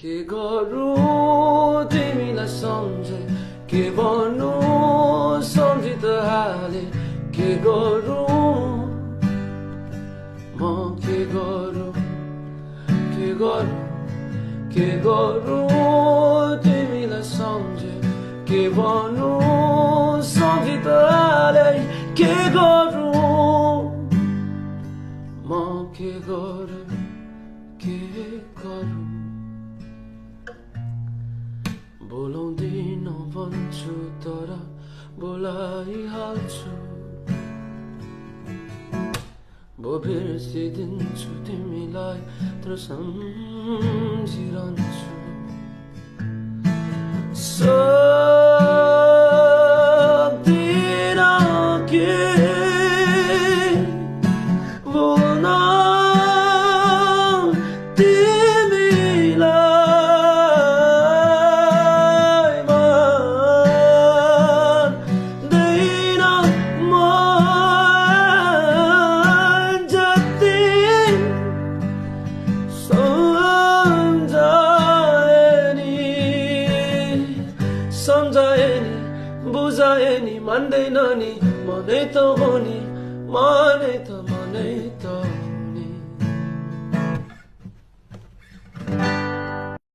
के गरौँ तिमीलाई सम्झे के भन्नु सम्झि त हाले के गरौँ म के गरौँ के गरौँ तिमीलाई सम्झे के भन्नु सम्झि त हाले के गरौँ म के गरौँ बोलाउँदिन भन्छु तर बोलाइहाल्छु बिर्सिदिन्छु तिमीलाई तर सम्झिरहन्छु सक्दिन के बोल्न सम्झाए नि बुझाए नि मान्दैन नि मनै त हो नि मनै त